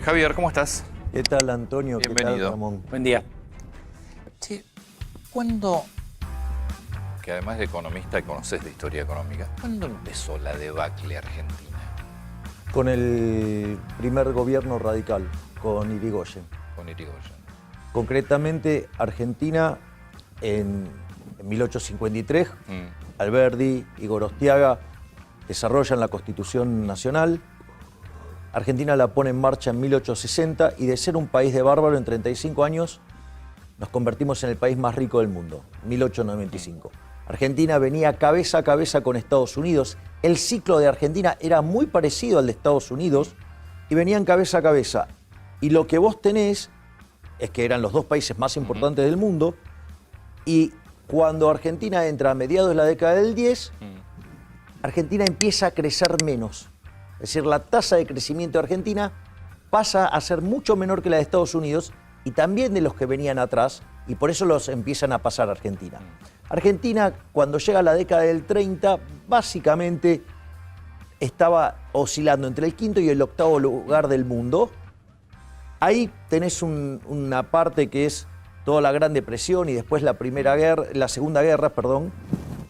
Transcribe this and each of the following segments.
Javier, ¿cómo estás? ¿Qué tal, Antonio? Bienvenido. ¿Qué tal, Ramón? Buen día. Sí, ¿cuándo, que además de economista conoces de historia económica, cuándo empezó la debacle argentina? Con el primer gobierno radical, con Irigoyen. Con Irigoyen. Concretamente, Argentina en 1853, Alberdi y Gorostiaga desarrollan la Constitución Nacional. Argentina la pone en marcha en 1860 y de ser un país de bárbaro en 35 años nos convertimos en el país más rico del mundo, 1895. Argentina venía cabeza a cabeza con Estados Unidos. El ciclo de Argentina era muy parecido al de Estados Unidos y venían cabeza a cabeza. Y lo que vos tenés es que eran los dos países más importantes del mundo y cuando Argentina entra a mediados de la década del 10, Argentina empieza a crecer menos. Es decir, la tasa de crecimiento de Argentina pasa a ser mucho menor que la de Estados Unidos y también de los que venían atrás, y por eso los empiezan a pasar a Argentina. Argentina, cuando llega a la década del 30, básicamente estaba oscilando entre el quinto y el octavo lugar del mundo. Ahí tenés una parte que es toda la Gran Depresión y después la Segunda Guerra,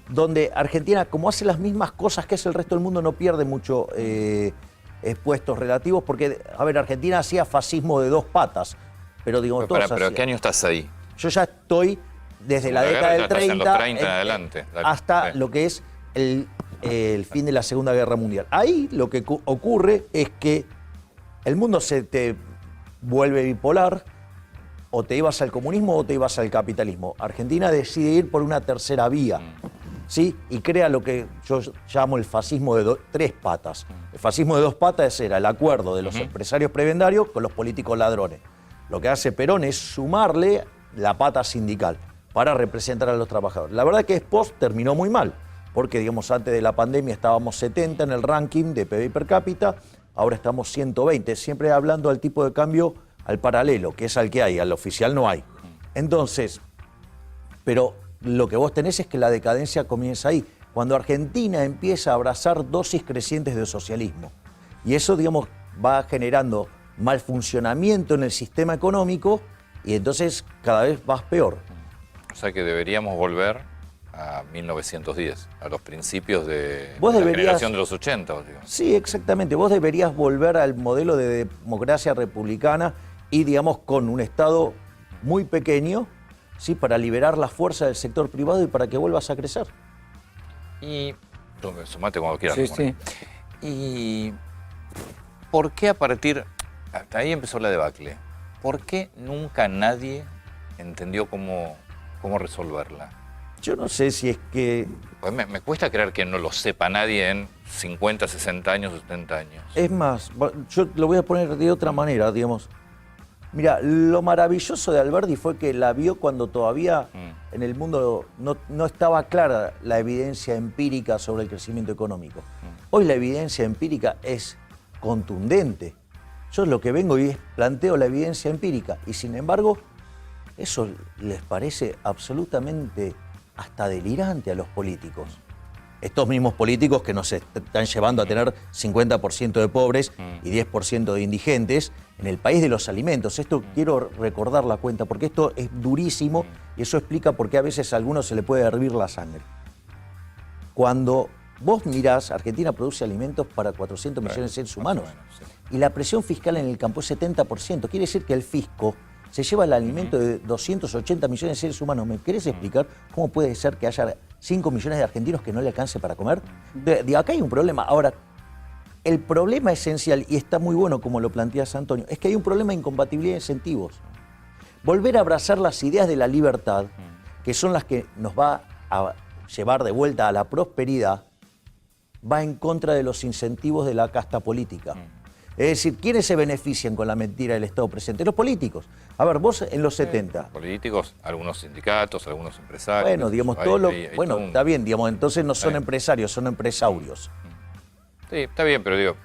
donde Argentina, como hace las mismas cosas que hace el resto del mundo, no pierde mucho puestos relativos, porque, a ver, Argentina hacía fascismo de dos patas, pero digamos, todos ¿Pero qué año estás ahí? Yo ya estoy desde la década del 30, en los 30 en adelante. hasta lo que es el fin de la Segunda Guerra Mundial. Ahí lo que ocurre es que el mundo se te vuelve bipolar, o te ibas al comunismo o te ibas al capitalismo. Argentina decide ir por una tercera vía, ¿sí? Y crea lo que yo llamo el fascismo de tres patas. El fascismo de dos patas era el acuerdo de los empresarios prebendarios con los políticos ladrones. Lo que hace Perón es sumarle la pata sindical para representar a los trabajadores. La verdad que Post terminó muy mal, porque digamos, antes de la pandemia estábamos 70 en el ranking de PBI per cápita, ahora estamos 120, siempre hablando al tipo de cambio al paralelo, que es al que hay, al oficial no hay. Entonces, pero lo que vos tenés es que la decadencia comienza ahí, cuando Argentina empieza a abrazar dosis crecientes de socialismo. Y eso, digamos, va generando mal funcionamiento en el sistema económico y entonces cada vez vas peor. O sea que deberíamos volver a 1910, a los principios de Vos la deberías- generación de los 80. Digo. Sí, exactamente. Vos deberías volver al modelo de democracia republicana y, digamos, con un Estado muy pequeño, ¿sí? Para liberar la fuerza del sector privado y para que vuelvas a crecer. Y sumate cuando quieras. Sí, Ramón. sí. ¿Y por qué hasta ahí empezó la debacle? ¿Por qué nunca nadie entendió cómo resolverla? Yo no sé si es que... Pues me cuesta creer que no lo sepa nadie en 50, 60 años, 70 años. Es más, yo lo voy a poner de otra manera, digamos. Mira, lo maravilloso de Alberdi fue que la vio cuando todavía en el mundo no estaba clara la evidencia empírica sobre el crecimiento económico. Hoy la evidencia empírica es contundente. Yo lo que vengo y planteo la evidencia empírica y sin embargo eso les parece absolutamente hasta delirante a los políticos. Estos mismos políticos que nos están llevando a tener 50% de pobres y 10% de indigentes en el país de los alimentos. Esto quiero recordar la cuenta porque esto es durísimo y eso explica por qué a veces a algunos se le puede hervir la sangre. Cuando vos mirás, Argentina produce alimentos para 400 millones de seres humanos y la presión fiscal en el campo es 70%. Quiere decir que el fisco se lleva el alimento de 280 millones de seres humanos. ¿Me querés explicar cómo puede ser que haya 5 millones de argentinos que no le alcance para comer? Acá hay un problema. Ahora, el problema esencial, y está muy bueno como lo planteas, Antonio, es que hay un problema de incompatibilidad de incentivos. Volver a abrazar las ideas de la libertad, que son las que nos va a llevar de vuelta a la prosperidad, va en contra de los incentivos de la casta política. Es decir, ¿quiénes se benefician con la mentira del Estado presente? Los políticos. A ver, vos en los 70... Políticos, algunos sindicatos, algunos empresarios. Bueno, digamos, bueno, está bien, digamos, entonces no son empresarios, son empresaurios. Sí, está bien, pero digo,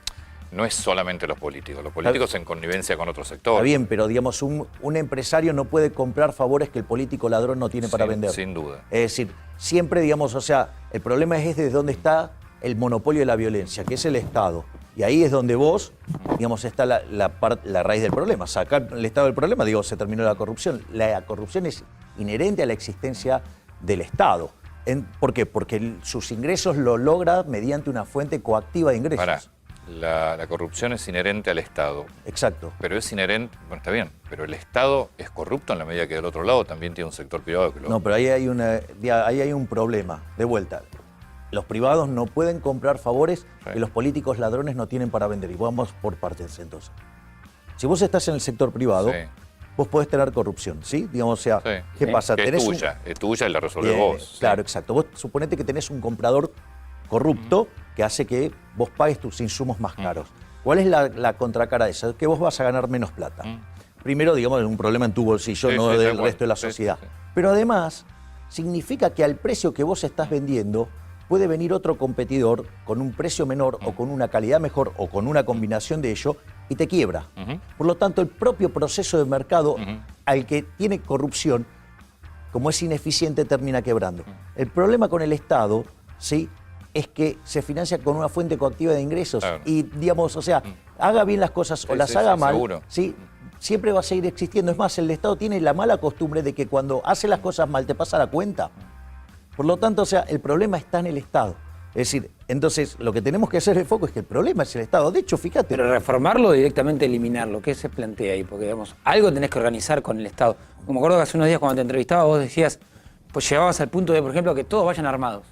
no es solamente los políticos en connivencia con otros sectores. Está bien, pero digamos, un empresario no puede comprar favores que el político ladrón no tiene para vender. Sin duda. Es decir, siempre, digamos, o sea, el problema es desde dónde está el monopolio de la violencia, que es el Estado. Y ahí es donde vos, digamos, está la raíz del problema. Sacar el Estado del problema, digo, se terminó la corrupción. La corrupción es inherente a la existencia del Estado. ¿Por qué? Porque sus ingresos lo logra mediante una fuente coactiva de ingresos. Pará, la corrupción es inherente al Estado. Exacto. Pero es inherente, bueno, está bien, pero el Estado es corrupto en la medida que del otro lado también tiene un sector privado que lo... No, pero ahí hay un problema. De vuelta. Los privados no pueden comprar favores que los políticos ladrones no tienen para vender. Y vamos por partes entonces. Si vos estás en el sector privado, vos podés tener corrupción, ¿sí? Digamos, o sea, ¿qué pasa? Que es tuya y la resolvés vos. Claro, exacto. Vos suponete que tenés un comprador corrupto que hace que vos pagues tus insumos más caros. ¿Cuál es la contracara de eso? Que vos vas a ganar menos plata. Primero, digamos, un problema en tu bolsillo, no del resto de la sociedad. Pero además, significa que al precio que vos estás vendiendo, puede venir otro competidor con un precio menor o con una calidad mejor o con una combinación de ello y te quiebra. Por lo tanto, el propio proceso de mercado al que tiene corrupción, como es ineficiente, termina quebrando. El problema con el Estado, ¿sí?, es que se financia con una fuente coactiva de ingresos. Claro. Y, digamos, o sea, haga bien las cosas o las haga mal, seguro. ¿Sí?, siempre va a seguir existiendo. Es más, el Estado tiene la mala costumbre de que cuando hace las cosas mal te pasa la cuenta. Por lo tanto, o sea, el problema está en el Estado. Es decir, entonces lo que tenemos que hacer el foco es que el problema es el Estado. De hecho, fíjate. Pero reformarlo o directamente eliminarlo, ¿qué se plantea ahí? Porque, digamos, algo tenés que organizar con el Estado. Como me acuerdo que hace unos días cuando te entrevistaba vos decías, pues llegabas al punto de, por ejemplo, que todos vayan armados.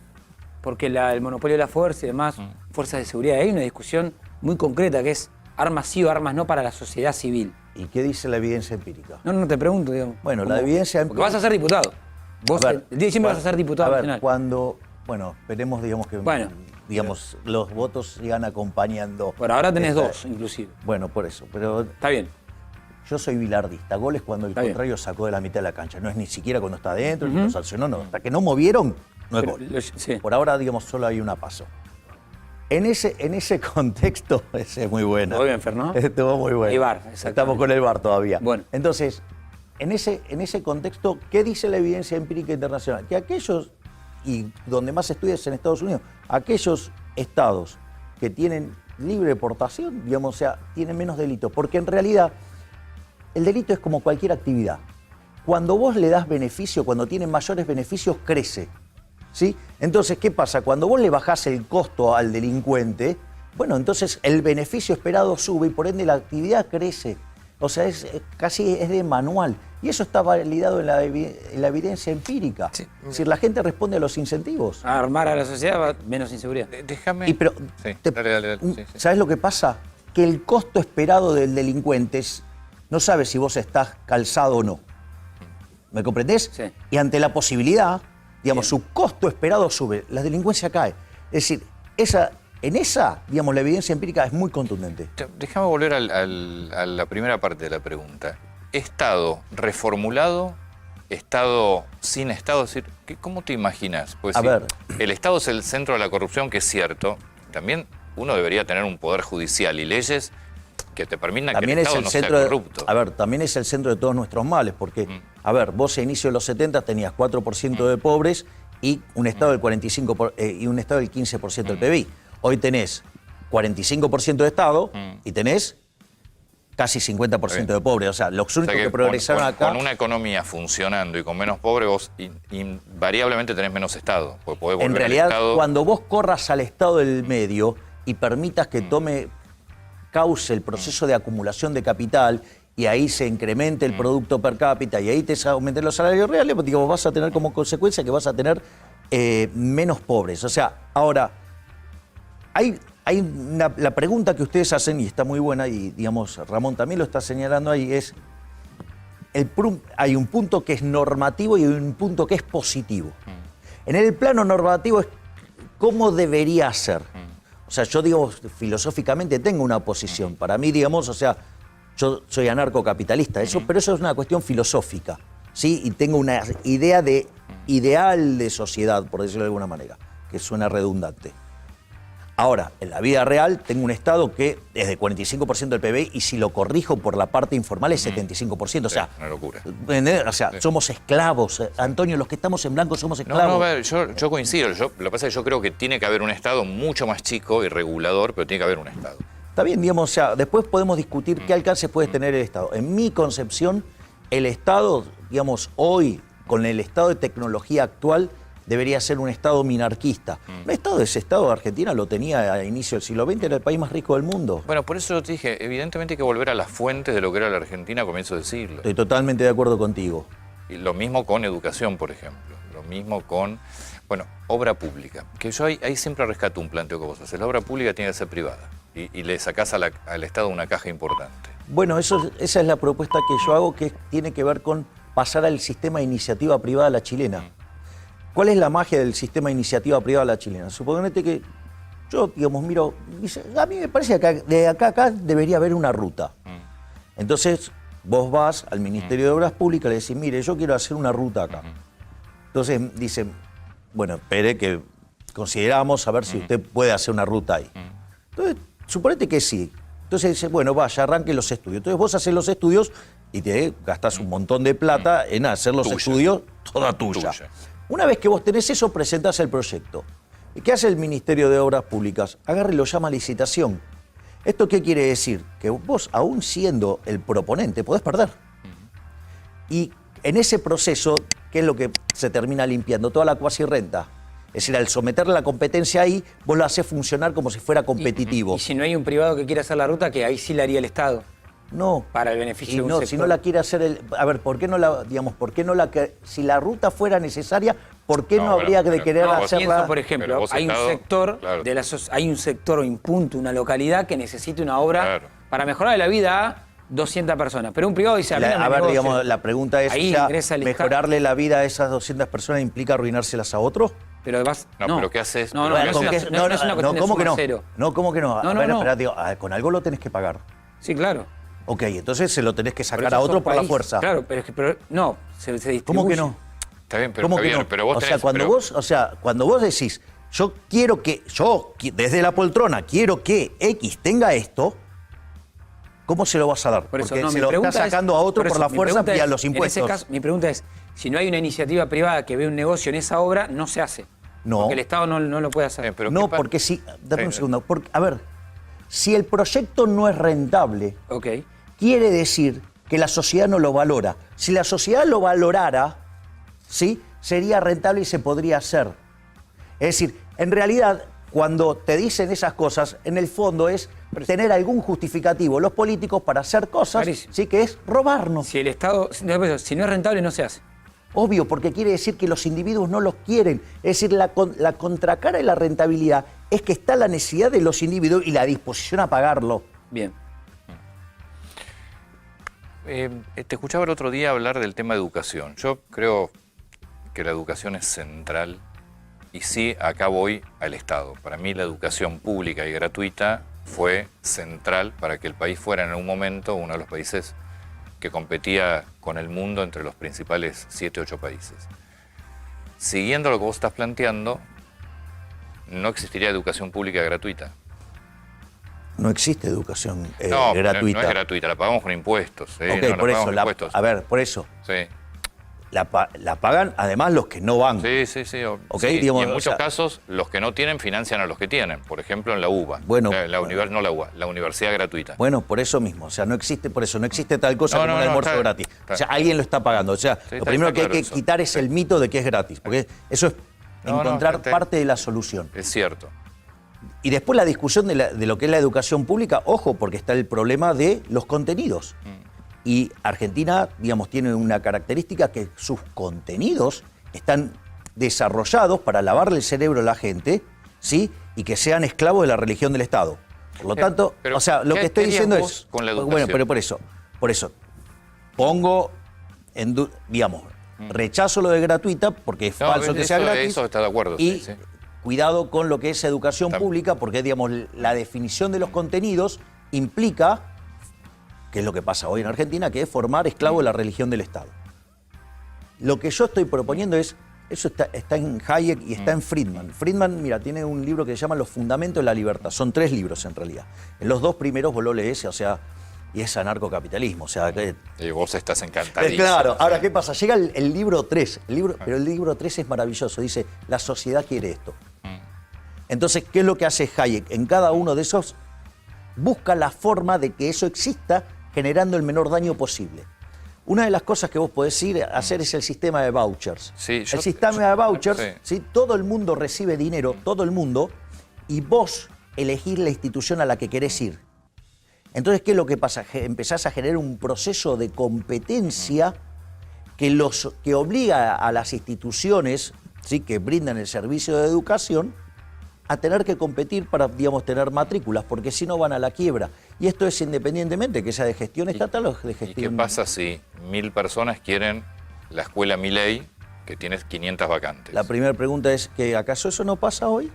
Porque el monopolio de la fuerza y demás, fuerzas de seguridad, hay una discusión muy concreta que es armas sí o armas no para la sociedad civil. ¿Y qué dice la evidencia empírica? No te pregunto, digamos. Bueno, la evidencia empírica... Porque vas a ser diputado. Vos el día de diciembre vas a ser diputado nacional. Bueno, esperemos, digamos, que los votos sigan acompañando. Bueno, ahora tenés dos, inclusive. Bueno, por eso, pero... Está bien. Yo soy bilardista. Goles cuando el contrario sacó de la mitad de la cancha. No es ni siquiera cuando está adentro, ni lo sancionó, no. Hasta que no movieron, no es gol. Por ahora, digamos, solo hay una paso. En ese contexto, ese es muy bueno. Todo bien, Fer, ¿no? Estuvo muy bueno. El VAR, exactamente. Estamos con el VAR todavía. Bueno. Entonces, en ese contexto, ¿qué dice la evidencia empírica internacional? Que aquellos, y donde más se estudia es en Estados Unidos, aquellos estados que tienen libre deportación, digamos, o sea, tienen menos delitos. Porque en realidad, el delito es como cualquier actividad. Cuando vos le das beneficio, cuando tiene mayores beneficios, crece. ¿Sí? Entonces, ¿qué pasa? Cuando vos le bajás el costo al delincuente, bueno, entonces el beneficio esperado sube y por ende la actividad crece. O sea, casi es de manual. Y eso está validado en la evidencia empírica. Sí. Es decir, la gente responde a los incentivos. A armar a la sociedad va menos inseguridad. Déjame... Dale. ¿Sabes lo que pasa? Que el costo esperado del delincuente no sabe si vos estás calzado o no. ¿Me comprendés? Sí. Y ante la posibilidad, digamos, su costo esperado sube, la delincuencia cae. Es decir, digamos, la evidencia empírica es muy contundente. Déjame volver a la primera parte de la pregunta. Estado reformulado, Estado sin Estado, es decir, ¿cómo te imaginas? Pues a ver. El Estado es el centro de la corrupción, que es cierto. También uno debería tener un poder judicial y leyes que te permitan que el Estado no sea corrupto. A ver, también es el centro de todos nuestros males, porque, a ver, vos a inicio de los 70 tenías 4% de pobres y un Estado del 45% y un Estado del 15% del PBI. Hoy tenés 45% de Estado y tenés casi 50% de pobres. O sea, los únicos que progresaron acá... Con una economía funcionando y con menos pobres, vos invariablemente tenés menos Estado. Podés en realidad, cuando vos corras al Estado del medio y permitas que cause el proceso de acumulación de capital y ahí se incremente el producto per cápita y ahí te aumenten los salarios reales, pues, digamos, vas a tener como consecuencia que vas a tener menos pobres. O sea, ahora, la pregunta que ustedes hacen, y está muy buena, y digamos, Ramón también lo está señalando ahí, es, hay un punto que es normativo y un punto que es positivo. En el plano normativo es cómo debería ser. O sea, yo digo, filosóficamente tengo una posición. Para mí, digamos, o sea, yo soy anarcocapitalista, pero eso es una cuestión filosófica, ¿sí? Y tengo una idea de ideal de sociedad, por decirlo de alguna manera, que suena redundante. Ahora, en la vida real tengo un Estado que es de 45% del PBI y si lo corrijo por la parte informal es 75%. O sea, una locura. O sea, somos esclavos. Antonio, los que estamos en blanco somos esclavos. No, a ver, yo coincido. Lo que pasa es que yo creo que tiene que haber un Estado mucho más chico y regulador, pero tiene que haber un Estado. Está bien, digamos, o sea, después podemos discutir qué alcance puede tener el Estado. En mi concepción, el Estado, digamos, hoy, con el estado de tecnología actual, debería ser un Estado minarquista. Un Estado, ese Estado de Argentina lo tenía a inicio del siglo XX, era el país más rico del mundo. Bueno, por eso yo te dije, evidentemente hay que volver a las fuentes de lo que era la Argentina a comienzos del siglo. Estoy totalmente de acuerdo contigo. Y lo mismo con educación, por ejemplo. Lo mismo con, bueno, obra pública. Que yo ahí siempre rescato un planteo que vos haces. La obra pública tiene que ser privada. Y le sacás al Estado una caja importante. Bueno, esa es la propuesta que yo hago, que tiene que ver con pasar al sistema de iniciativa privada a la chilena. ¿Cuál es la magia del sistema de iniciativa privada a la chilena? Suponete que yo, digamos, miro, a mí me parece que de acá a acá debería haber una ruta. Entonces, vos vas al Ministerio de Obras Públicas y le decís, mire, yo quiero hacer una ruta acá. Entonces dicen, bueno, espere que consideramos a ver si usted puede hacer una ruta ahí. Entonces, suponete que sí. Entonces dice, bueno, vaya, arranque los estudios. Entonces vos haces los estudios y te gastás un montón de plata en hacer los estudios, toda tuya. Una vez que vos tenés eso, presentás el proyecto. ¿Y qué hace el Ministerio de Obras Públicas? Agarra y lo llama licitación. ¿Esto qué quiere decir? Que vos, aún siendo el proponente, podés perder. Y en ese proceso, ¿qué es lo que se termina limpiando? Toda la cuasirrenta. Es decir, al someterle la competencia ahí, vos lo hacés funcionar como si fuera competitivo. Y si no hay un privado que quiera hacer la ruta, que ahí sí la haría el Estado. No. Para el beneficio de un sector. Si no la quiere hacer el... A ver, ¿por qué no la, digamos, por qué no la... Si la ruta fuera necesaria, ¿por qué no habría de querer hacerla? Pienso, por ejemplo, hay un sector hay un sector o un punto, una localidad que necesita una obra para mejorar la vida a 200 personas. Pero un privado dice... A ver, digamos, la pregunta es, ahí ¿mejorarle la vida a esas 200 personas implica arruinárselas a otros? Pero pero ¿qué haces? No, es una cuestión de ¿cómo que no? suma cero. No, ¿cómo que no? No, Espera, digo, con algo lo tenés que pagar. Sí, claro. Ok, entonces se lo tenés que sacar a otro por la fuerza. Claro, pero no, se distribuye. ¿Cómo que no? Está bien, pero, ¿Cómo que no? pero vos tenés... Cuando vos decís, yo desde la poltrona quiero que X tenga esto, ¿cómo se lo vas a dar? Por eso, porque se lo está sacando a otro por la fuerza vía los impuestos. En ese caso, mi pregunta es, si no hay una iniciativa privada que ve un negocio en esa obra, no se hace. No. Porque el Estado no lo puede hacer. No, porque si... Dame un segundo. A ver, si el proyecto no es rentable, quiere decir que la sociedad no lo valora. Si la sociedad lo valorara, ¿sí?, sería rentable y se podría hacer. Es decir, en realidad, cuando te dicen esas cosas, en el fondo es tener algún justificativo los políticos para hacer cosas, ¿sí?, que es robarnos. Si el Estado, si no es rentable, no se hace. Obvio, porque quiere decir que los individuos no los quieren. Es decir, la contracara de la rentabilidad es que está la necesidad de los individuos y la disposición a pagarlo. Bien. Te escuchaba el otro día hablar del tema de educación. Yo creo que la educación es central y sí, acá voy al Estado. Para mí la educación pública y gratuita fue central para que el país fuera en un momento uno de los países que competía con el mundo entre los principales 7 u 8 países. Siguiendo lo que vos estás planteando, no existiría educación pública gratuita. No existe educación No gratuita. es gratuita, la pagamos con impuestos. Ok, por eso, a ver, por eso. Sí. La pagan además los que no van. Sí. Okay, sí. digamos, y en muchos casos, los que no tienen financian a los que tienen. Por ejemplo, en la UBA. Bueno, la universidad gratuita. Bueno, por eso mismo. O sea, no existe tal cosa como un almuerzo gratis. O sea, alguien lo está pagando. O sea, lo primero que hay que quitar es el mito de que es gratis. Porque eso es encontrar parte de la solución. Es cierto. Y después la discusión de lo que es la educación pública, ojo, porque está el problema de los contenidos. Y Argentina, digamos, tiene una característica que sus contenidos están desarrollados para lavarle el cerebro a la gente, ¿sí?, y que sean esclavos de la religión del Estado. Por lo tanto, o sea, lo que estoy diciendo es... con la educación? Bueno, pero por eso, pongo, digamos, rechazo lo de gratuita, porque es falso que sea gratis. Eso está de acuerdo, y sí. cuidado con lo que es educación pública, porque, digamos, la definición de los contenidos implica, que es lo que pasa hoy en Argentina, que es formar esclavos de la religión del Estado. Lo que yo estoy proponiendo es, eso está en Hayek y está en Friedman. Friedman, mira, tiene un libro que se llama Los Fundamentos de la Libertad. Son 3 libros en realidad. En los 2 primeros vos lo lees, o sea, y es anarcocapitalismo. O sea, y vos estás encantadísimo. Claro, ahora, ¿qué pasa? Llega el libro 3, pero el libro 3 es maravilloso. Dice, la sociedad quiere esto. Entonces, ¿qué es lo que hace Hayek? En cada uno de esos busca la forma de que eso exista generando el menor daño posible. Una de las cosas que vos podés ir a hacer es el sistema de vouchers. Sí, el sistema de vouchers, sí. ¿sí? Todo el mundo recibe dinero, todo el mundo, y vos elegís la institución a la que querés ir. Entonces, ¿qué es lo que pasa? Empezás a generar un proceso de competencia que obliga a las instituciones, ¿sí?, que brindan el servicio de educación a tener que competir para, digamos, tener matrículas, porque si no van a la quiebra. Y esto es independientemente que sea de gestión estatal o de gestión... ¿Y qué pasa si 1000 personas quieren la escuela Milei, que tiene 500 vacantes? La primera pregunta es, ¿que acaso eso no pasa hoy?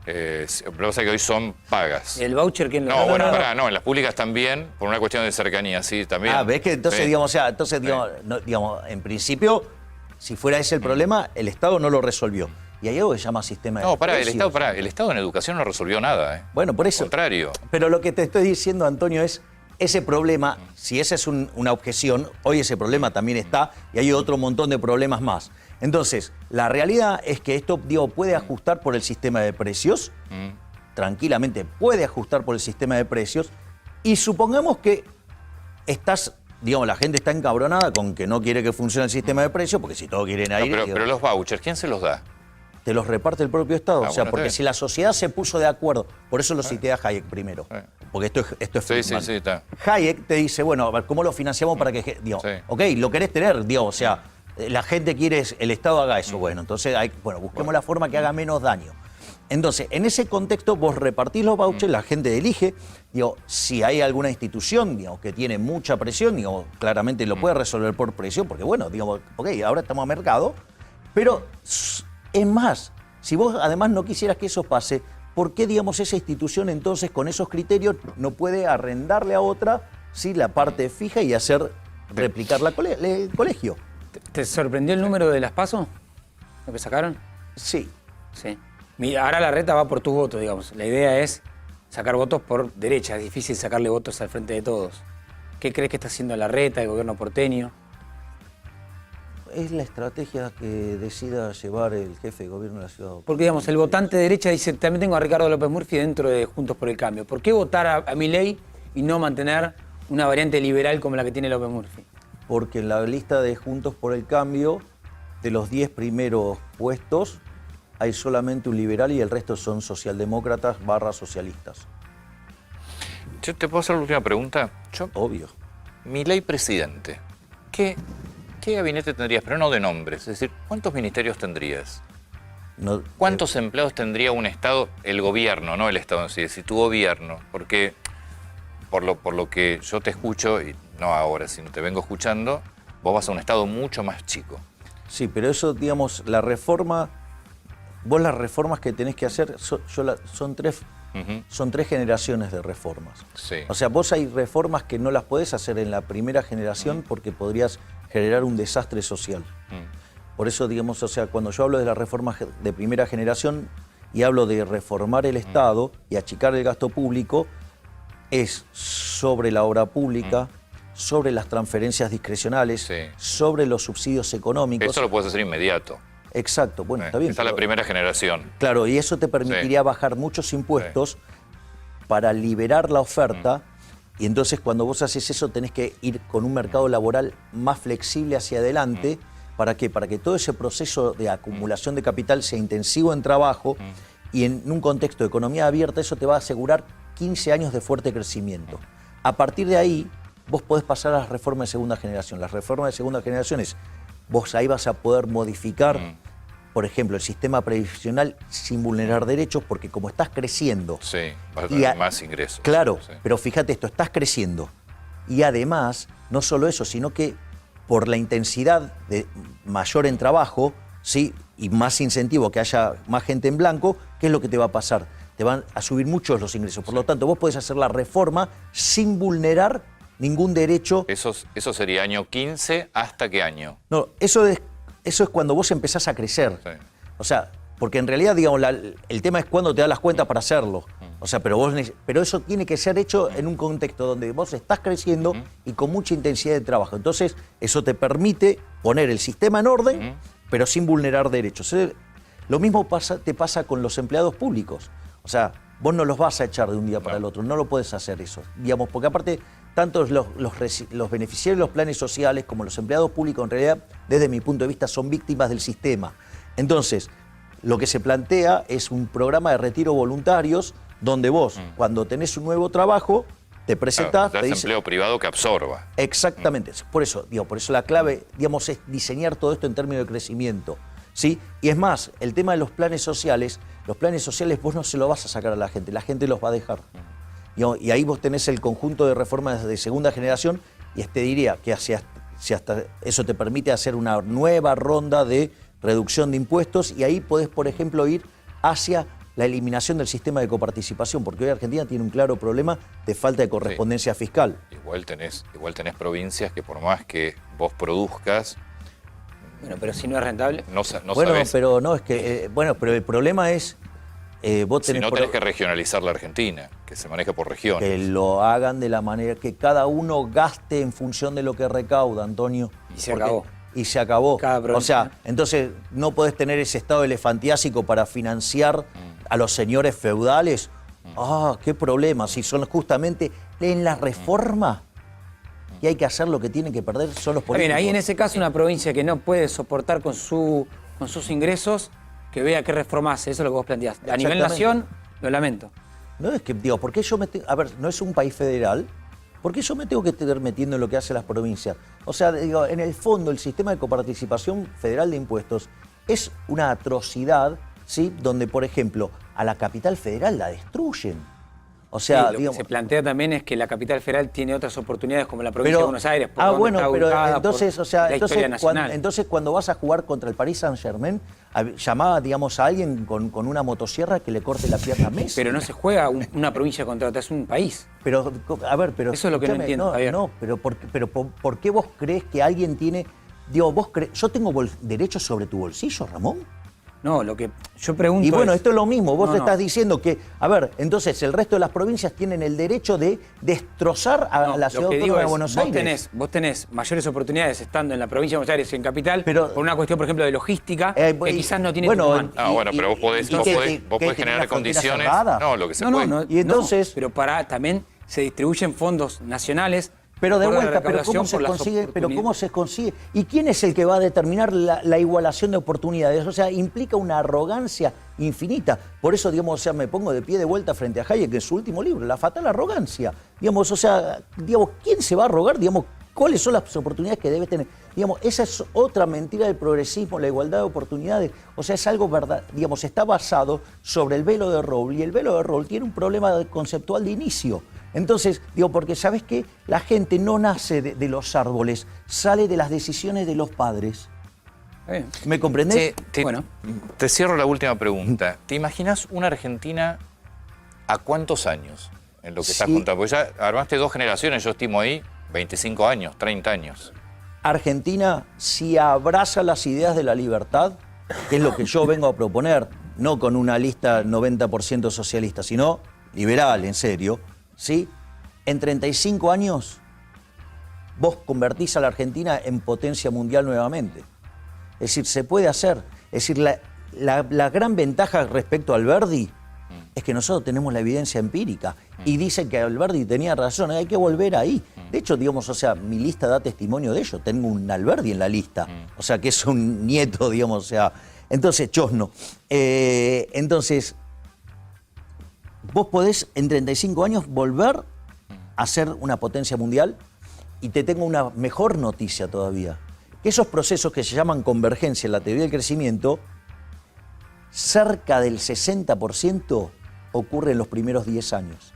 Lo que pasa es que hoy son pagas. ¿El voucher quién lo No, da? bueno, pará, no, en las públicas también, por una cuestión de cercanía, sí, también. Ah, ves que entonces, Sí. digamos, o sea, entonces, Sí. digamos, en principio, si fuera ese el problema, el Estado no lo resolvió. Y hay algo que se llama sistema de No, pará, el precios. Estado en educación no resolvió nada, ¿eh? Bueno, por eso. Al contrario. Pero lo que te estoy diciendo, Antonio, es ese problema, si esa es una objeción, hoy ese problema también está y hay otro montón de problemas más. Entonces, la realidad es que esto, digo, puede ajustar por el sistema de precios, tranquilamente puede ajustar por el sistema de precios, y supongamos que digamos, la gente está encabronada con que no quiere que funcione el sistema de precios, porque si todos quieren No, ir, digo, pero los vouchers, ¿quién se los da? te los reparte el propio Estado. Ah, O sea, bueno, porque está si bien. la sociedad se puso de acuerdo, por eso lo cité a Hayek primero, porque esto es Sí, Friedman. sí, está. Hayek te dice, bueno, a ver, ¿cómo lo financiamos para que, digo, Sí. ok, lo querés tener, digo, o sea, la gente quiere, el Estado haga eso, bueno, entonces, busquemos la forma que haga menos daño. Entonces, en ese contexto, vos repartís los vouchers, la gente elige, digo, si hay alguna institución, digamos, que tiene mucha presión, digo, claramente lo puede resolver por presión, porque bueno, digamos, ok, ahora estamos a mercado, pero es más, si vos además no quisieras que eso pase, ¿por qué, digamos, esa institución entonces con esos criterios no puede arrendarle a otra, ¿sí?, la parte fija y hacer replicar el colegio? ¿Te sorprendió el número de las PASO? ¿Lo que sacaron? Sí. Sí. Mira, ahora la reta va por tus votos, digamos. La idea es sacar votos por derecha. Es difícil sacarle votos al frente de todos. ¿Qué crees que está haciendo la reta, el gobierno porteño? Es la estrategia que decida llevar el jefe de gobierno de la ciudad. Porque, digamos, el votante de derecha dice, también tengo a Ricardo López Murphy dentro de Juntos por el Cambio. ¿Por qué votar a Milei y no mantener una variante liberal como la que tiene López Murphy? Porque en la lista de Juntos por el Cambio, de los 10 primeros puestos, hay solamente un liberal y el resto son socialdemócratas / socialistas. Yo te puedo hacer la última pregunta. Obvio. Milei presidente, ¿qué gabinete tendrías? Pero no de nombres, es decir, ¿cuántos ministerios tendrías? No, ¿Cuántos empleados tendría un Estado, el gobierno, no el Estado en sí, es decir, tu gobierno? Porque por lo que yo te escucho, y no ahora, sino te vengo escuchando, vos vas a un Estado mucho más chico. Sí, pero eso, digamos, la reforma, vos las reformas que tenés que hacer, son tres generaciones de reformas. Sí. O sea, vos hay reformas que no las podés hacer en la primera generación porque podrías generar un desastre social. Por eso, digamos, o sea, cuando yo hablo de las reformas de primera generación y hablo de reformar el Estado y achicar el gasto público, es sobre la obra pública, sobre las transferencias discrecionales, Sí. sobre los subsidios económicos. Eso lo puedes hacer inmediato. Exacto, bueno, está bien. Esa es la pero- primera generación. Claro, y eso te permitiría bajar muchos impuestos para liberar la oferta. Y entonces cuando vos haces eso tenés que ir con un mercado laboral más flexible hacia adelante. ¿Para qué? Para que todo ese proceso de acumulación de capital sea intensivo en trabajo y en un contexto de economía abierta eso te va a asegurar 15 años de fuerte crecimiento. A partir de ahí vos podés pasar a las reformas de segunda generación. Las reformas de segunda generación es, vos ahí vas a poder modificar, por ejemplo, el sistema previsional sin vulnerar derechos, porque como estás creciendo... Sí, vas a Y tener más ingresos. Claro, Sí. pero fíjate esto, estás creciendo. Y además, no solo eso, sino que por la intensidad mayor en trabajo, ¿sí?, y más incentivo que haya más gente en blanco, ¿qué es lo que te va a pasar? Te van a subir muchos los ingresos. Por lo tanto, vos podés hacer la reforma sin vulnerar ningún derecho. Eso sería año 15, ¿hasta qué año? No, eso es cuando vos empezás a crecer. Sí. O sea, porque en realidad, digamos, el tema es cuándo te das las cuentas para hacerlo. O sea, pero eso tiene que ser hecho en un contexto donde vos estás creciendo y con mucha intensidad de trabajo. Entonces, eso te permite poner el sistema en orden, pero sin vulnerar derechos. Lo mismo te pasa con los empleados públicos. O sea, vos no los vas a echar de un día para el otro, no lo puedes hacer eso, digamos, porque aparte, tanto los beneficiarios de los planes sociales como los empleados públicos, en realidad, desde mi punto de vista, son víctimas del sistema. Entonces, lo que se plantea es un programa de retiro voluntarios, donde vos, cuando tenés un nuevo trabajo, te presentás, te dice, empleo privado que absorba. Exactamente. Por eso la clave, digamos, es diseñar todo esto en términos de crecimiento, ¿sí? Y es más, el tema de los planes sociales vos no se lo vas a sacar a la gente los va a dejar. Y ahí vos tenés el conjunto de reformas de segunda generación, y te diría que si hasta eso te permite hacer una nueva ronda de reducción de impuestos, y ahí podés, por ejemplo, ir hacia la eliminación del sistema de coparticipación, porque hoy Argentina tiene un claro problema de falta de correspondencia fiscal. Igual tenés provincias que por más que vos produzcas... Bueno, pero si no es rentable... No sabés. Pero no, es que... pero el problema es... vos tenés si no tenés que regionalizar la Argentina, que se maneja por regiones. Que lo hagan de la manera que cada uno gaste en función de lo que recauda, Antonio. Y se acabó. Y se acabó. O sea, entonces no podés tener ese estado elefantiásico para financiar a los señores feudales. Qué problema. Si son justamente en la reforma que hay que hacer lo que tienen que perder son los políticos. Bien, ahí en ese caso una provincia que no puede soportar con sus ingresos, que vea qué reforma hace. Eso es lo que vos planteás. A nivel nación, lo lamento. No es que, digo, ¿por qué yo me a ver, no es un país federal? ¿Por qué yo me tengo que estar metiendo en lo que hacen las provincias? O sea, digo, en el fondo, el sistema de coparticipación federal de impuestos es una atrocidad, ¿sí? Donde, por ejemplo, a la capital federal la destruyen. O sea, lo que se plantea también es que la capital federal tiene otras oportunidades como la provincia de Buenos Aires. Entonces cuando vas a jugar contra el Paris Saint-Germain, llamaba, digamos, a alguien con una motosierra que le corte la pierna a Messi. Pero no se juega una provincia contra otra, es un país. Pero, a ver, pero... Eso es lo que no entiendo, Javier. No, pero ¿por qué vos crees que alguien tiene... Digo, ¿yo tengo derechos sobre tu bolsillo, Ramón? No, lo que yo pregunto Y bueno, es... esto es lo mismo. Vos estás diciendo que, a ver, entonces el resto de las provincias tienen el derecho de destrozar a la ciudad autónoma de Buenos Aires. Vos tenés mayores oportunidades estando en la provincia de Buenos Aires, en capital, por una cuestión, por ejemplo, de logística, que quizás no tiene Tucumán. Pero vos podés generar condiciones... No, lo que se puede. Y entonces... pero también se distribuyen fondos nacionales... Pero de vuelta, ¿cómo se consigue? ¿Y quién es el que va a determinar la igualación de oportunidades? O sea, implica una arrogancia infinita. Por eso, digamos, o sea, me pongo de pie de vuelta frente a Hayek en su último libro, La fatal arrogancia. Digamos, o sea, ¿quién se va a arrogar? Digamos, ¿cuáles son las oportunidades que debe tener? Digamos, esa es otra mentira del progresismo, la igualdad de oportunidades. O sea, es algo verdad, digamos, está basado sobre el velo de Roble, y el velo de Roble tiene un problema conceptual de inicio. Entonces, porque ¿sabes qué? La gente no nace de los árboles, sale de las decisiones de los padres. ¿Me comprendés? Te cierro la última pregunta. ¿Te imaginas una Argentina a cuántos años en lo que estás contando? Porque ya armaste 2 generaciones, yo estimo ahí 25 años, 30 años. Argentina, si abraza las ideas de la libertad, que es lo que yo vengo a proponer, no con una lista 90% socialista, sino liberal, en serio, ¿sí? En 35 años vos convertís a la Argentina en potencia mundial nuevamente. Es decir, se puede hacer. Es decir, la gran ventaja respecto a Alberdi es que nosotros tenemos la evidencia empírica y dicen que Alberdi tenía razón, hay que volver ahí. De hecho, digamos, o sea, mi lista da testimonio de ello. Tengo un Alberdi en la lista, o sea, que es un nieto, digamos, o sea. Entonces, Chosno. Entonces, vos podés en 35 años volver a ser una potencia mundial, y te tengo una mejor noticia todavía. Que esos procesos que se llaman convergencia en la teoría del crecimiento, cerca del 60% ocurre en los primeros 10 años.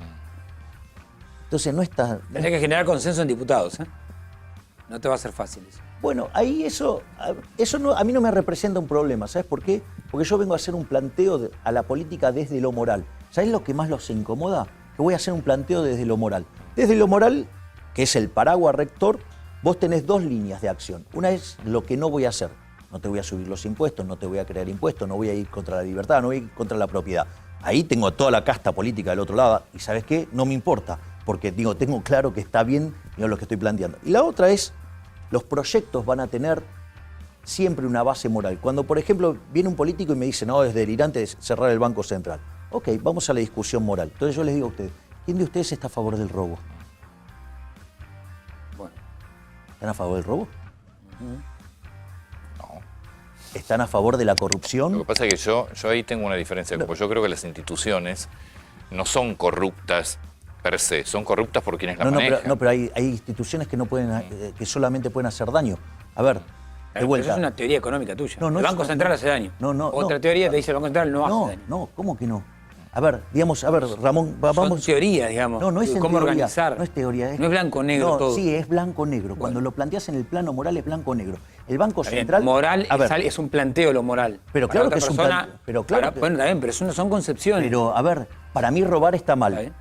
Entonces no está... Tenés que generar consenso en diputados, ¿eh? No te va a ser fácil eso. Bueno, ahí eso no, a mí no me representa un problema, ¿sabes por qué? Porque yo vengo a hacer un planteo a la política desde lo moral. ¿Sabes lo que más los incomoda? Que voy a hacer un planteo desde lo moral. Desde lo moral, que es el paraguas rector, vos tenés 2 líneas de acción. Una es lo que no voy a hacer. No te voy a subir los impuestos, no te voy a crear impuestos, no voy a ir contra la libertad, no voy a ir contra la propiedad. Ahí tengo toda la casta política del otro lado y ¿sabes qué? No me importa, porque tengo claro que está bien lo que estoy planteando. Y la otra es, los proyectos van a tener siempre una base moral. Cuando, por ejemplo, viene un político y me dice, no, es delirante cerrar el Banco Central. Ok, vamos a la discusión moral. Entonces yo les digo a ustedes, ¿quién de ustedes está a favor del robo? Bueno, ¿Están a favor del robo? No. ¿Están a favor de la Lo corrupción? que pasa es que yo ahí tengo una diferencia. Como yo creo que las instituciones no son corruptas per se, son corruptas por quienes las manejan. Pero hay instituciones que no pueden, que solamente pueden hacer daño. A ver, de pero vuelta. eso es una teoría económica tuya. No, no el es Banco una- Central hace daño. Otra teoría te dice el Banco Central no hace daño. No, ¿cómo que no? A ver, digamos, Ramón, Son vamos. teorías, digamos. No, no es en cómo teoría, organizar. No es teoría. No es blanco-negro todo. Sí, es blanco-negro. Cuando lo planteas en el plano moral es blanco-negro. El Banco Está bien, Central. moral a ver, es un planteo lo moral. Pero Para claro otra que es un persona, planteo, pero claro que- bueno, está bien, pero son concepciones. pero, a ver, para mí robar está Está mal. bien.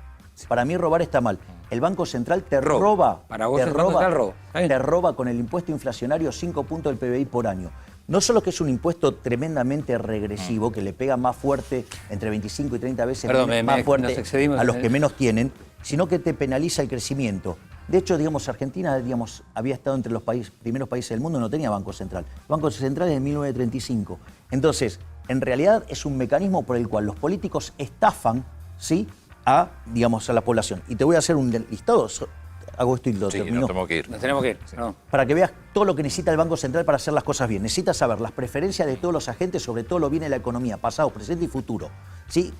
Para mí robar está mal. El Banco Central te Robo. roba. Para vos te el Banco Central roba. Está bien. Te roba con el impuesto inflacionario 5 puntos del PBI por año. No solo que es un impuesto tremendamente regresivo, que le pega más fuerte, entre 25 y 30 veces Perdón, más nos fuerte excedimos a los en que el- menos tienen, sino que te penaliza el crecimiento. De hecho, digamos, Argentina había estado entre los primeros países del mundo, no tenía Banco Central. El Banco Central es de 1935. Entonces, en realidad es un mecanismo por el cual los políticos estafan, ¿sí?, a la población. Y te voy a hacer un listado. Hago esto y lo Sí, termino. nos tenemos que ir. Nos tenemos que ir. No. Para que veas todo lo que necesita el Banco Central para hacer las cosas bien. Necesita saber las preferencias de todos los agentes, sobre todo lo viene de la economía, pasado, presente y futuro. ¿Sí?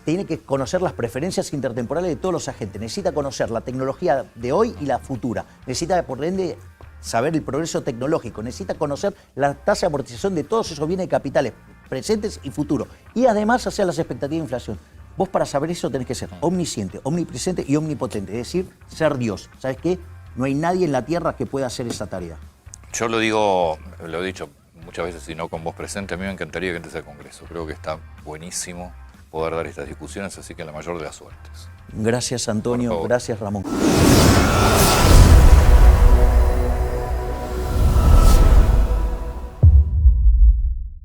Tiene que conocer las preferencias intertemporales de todos los agentes. Necesita conocer la tecnología de hoy y la futura. Necesita, por ende, saber el progreso tecnológico. Necesita conocer la tasa de amortización de todos esos bienes de capitales presentes y futuros. Y además hacer las expectativas de inflación. Vos para saber eso tenés que ser omnisciente, omnipresente y omnipotente. Es decir, ser Dios. ¿Sabes qué? No hay nadie en la tierra que pueda hacer esa tarea. Yo lo digo, lo he dicho muchas veces y no con vos presente, a mí me encantaría que entres al Congreso. Creo que está buenísimo poder dar estas discusiones, así que la mayor de las suertes. Gracias, Por Antonio. favor. Gracias, Ramón.